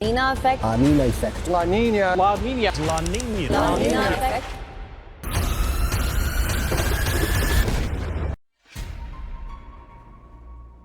Nina effect. La Nina effect. La Nina. La Nina. La Nina. La Nina effect.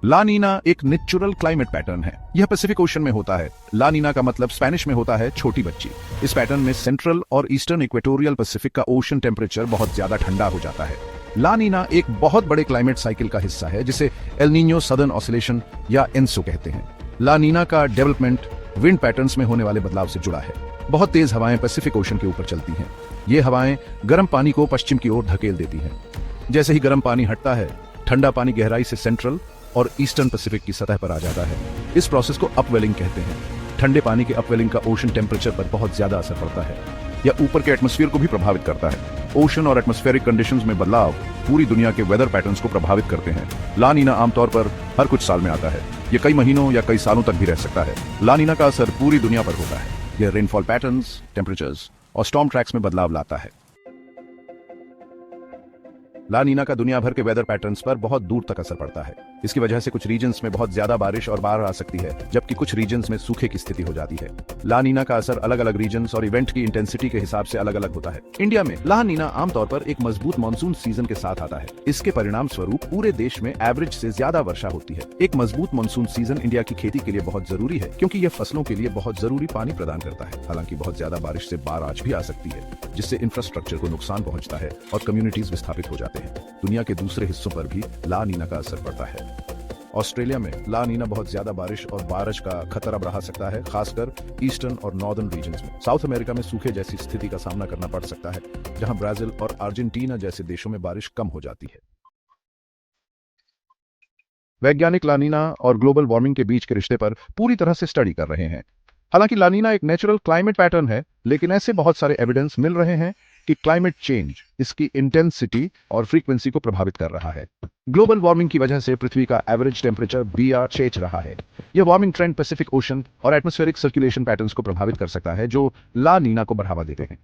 ला नीना एक natural climate pattern है। यह Pacific ocean में होता है। ला नीना का मतलब स्पेनिश में होता है छोटी बच्ची। इस पैटर्न में सेंट्रल और ईस्टर्न इक्वेटोरियल पैसिफिक का ओशन टेम्परेचर बहुत ज्यादा ठंडा हो जाता है। ला नीना एक बहुत बड़े क्लाइमेट साइकिल का हिस्सा है जिसे एल नीनो सदर्न ऑसिलेशन या एनसो कहते हैं। ला नीना का डेवलपमेंट विंड पैटर्न्स में होने वाले बदलाव से जुड़ा है। बहुत तेज हवाएं पैसिफिक ओशन के ऊपर चलती हैं। ये हवाएं गर्म पानी को पश्चिम की ओर धकेल देती हैं। जैसे ही गर्म पानी हटता है, ठंडा पानी गहराई से सेंट्रल और ईस्टर्न पैसिफिक की सतह पर आ जाता है। इस प्रोसेस को अपवेलिंग कहते हैं। ठंडे पानी के अपवेलिंग का ओशन टेम्परेचर पर बहुत ज्यादा असर पड़ता है। यह ऊपर के एटमॉस्फेयर को भी प्रभावित करता है। ओशन और एटमॉस्फेरिक कंडीशंस में बदलाव पूरी दुनिया के वेदर पैटर्न्स को प्रभावित करते हैं। ला नीना आमतौर पर हर कुछ साल में आता है। यह कई महीनों या कई सालों तक भी रह सकता है। ला नीना का असर पूरी दुनिया पर होता है। यह रेनफॉल पैटर्न्स, टेम्परेचर्स और स्टॉर्म ट्रैक्स में बदलाव लाता है। ला नीना का दुनिया भर के वेदर पैटर्न्स पर बहुत दूर तक असर पड़ता है। इसकी वजह से कुछ रीजन्स में बहुत ज्यादा बारिश और बाढ़ आ सकती है, जबकि कुछ रीजन्स में सूखे की स्थिति हो जाती है। ला नीना का असर अलग अलग रीजन्स और इवेंट की इंटेंसिटी के हिसाब से अलग अलग होता है। इंडिया में ला नीना आमतौर पर एक मजबूत मानसून सीजन के साथ आता है। इसके परिणाम स्वरूप पूरे देश में एवरेज से ज्यादा वर्षा होती है। एक मजबूत मानसून सीजन इंडिया की खेती के लिए बहुत जरूरी है, क्योंकि यह फसलों के लिए बहुत जरूरी पानी प्रदान करता है। हालांकि बहुत ज्यादा बारिश से बाढ़ आज भी आ सकती है, जिससे इंफ्रास्ट्रक्चर को नुकसान पहुंचता है और कम्युनिटीज विस्थापित हो जाते हैं। दुनिया के दूसरे हिस्सों पर भी ला नीना का असर पड़ता है। ऑस्ट्रेलिया में ला नीना बहुत ज्यादा बारिश और बारिश का खतरा बढ़ा सकता है, खासकर ईस्टर्न और नॉर्दर्न रीजन्स में। साउथ अमेरिका में सूखे जैसी स्थिति का सामना करना पड़ सकता है, जहां ब्राजील और अर्जेंटीना जैसे देशों में बारिश कम हो जाती है। वैज्ञानिक ला नीना और ग्लोबल वार्मिंग के बीच के रिश्ते पर पूरी तरह से स्टडी कर रहे हैं। हालांकि ला नीना एक नेचुरल क्लाइमेट पैटर्न है, लेकिन ऐसे बहुत सारे एविडेंस मिल रहे हैं कि क्लाइमेट चेंज इसकी इंटेंसिटी और फ्रीक्वेंसी को प्रभावित कर रहा है। ग्लोबल वार्मिंग की वजह से पृथ्वी का एवरेज टेम्परेचर BR चेंज रहा है। यह वार्मिंग ट्रेंड पैसिफिक ओशन और एटमॉस्फेरिक सर्कुलेशन पैटर्न्स को प्रभावित कर सकता है, जो ला नीना को बढ़ावा देते हैं।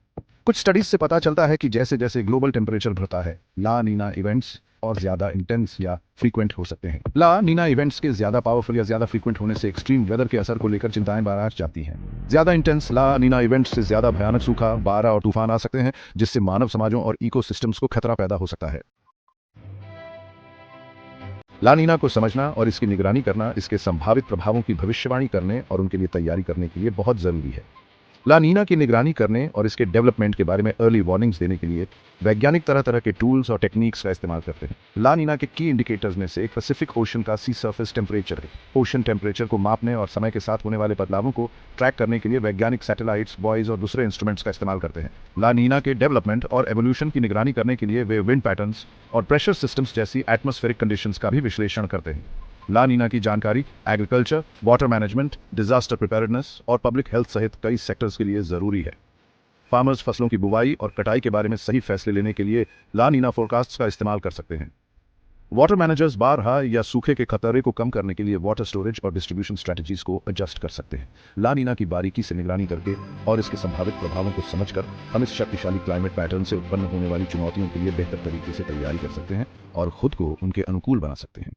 कुछ स्टडीज से पता चलता है कि जैसे जैसे ग्लोबल टेम्परेचर बढ़ता है, ला नीना इवेंट्स और ज्यादा इंटेंस या फ्रीक्वेंट हो सकते हैं। ला नीना इवेंट्स के ज्यादा पावरफुल या ज्यादा फ्रीक्वेंट होने से एक्सट्रीम वेदर के असर को लेकर चिंताएं बढ़ जाती हैं। ज्यादा इंटेंस ला नीना इवेंट्स से ज्यादा भयानक सूखा, बाढ़ और तूफान आ सकते हैं, जिससे मानव समाजों और इकोसिस्टम्स को खतरा पैदा हो सकता है। ला नीना को समझना और इसकी निगरानी करना इसके संभावित प्रभावों की भविष्यवाणी करने और उनके लिए तैयारी करने के लिए बहुत जरूरी है। ला नीना की निगरानी करने और इसके डेवलपमेंट के बारे में अर्ली वार्निंग्स देने के लिए वैज्ञानिक तरह तरह के टूल्स और टेक्निक्स का इस्तेमाल करते हैं। ला नीना के की इंडिकेटर्स में से एक पैसिफिक ओशन का सी सरफेस टेम्परेचर है। ओशन टेम्परेचर को मापने और समय के साथ होने वाले बदलावों को ट्रैक करने के लिए वैज्ञानिक सैटेलाइट्स, बॉयज और दूसरे इंस्ट्रूमेंट्स का इस्तेमाल करते हैं। ला नीना के डेवलपमेंट और एवोल्यूशन की निगरानी करने के लिए वे विंड पैटर्न्स और प्रेशर सिस्टम्स जैसी एटमॉस्फेरिक कंडीशंस का भी विश्लेषण करते हैं। ला नीना की जानकारी agriculture, water management, disaster preparedness और पब्लिक हेल्थ सहित कई सेक्टर्स के लिए जरूरी है। फार्मर्स फसलों की बुवाई और कटाई के बारे में सही फैसले लेने के लिए ला नीना फोरकास्ट्स का इस्तेमाल कर सकते हैं। वाटर मैनेजर्स बाढ़ या सूखे के खतरे को कम करने के लिए वाटर स्टोरेज और डिस्ट्रीब्यूशन स्ट्रेटजीज को एडजस्ट कर सकते हैं। ला नीना की बारीकी से निगरानी करके और इसके संभावित प्रभावों को समझकर हम इस शक्तिशाली क्लाइमेट पैटर्न से उत्पन्न होने वाली चुनौतियों के लिए बेहतर तरीके से तैयारी कर सकते हैं और खुद को उनके अनुकूल बना सकते हैं।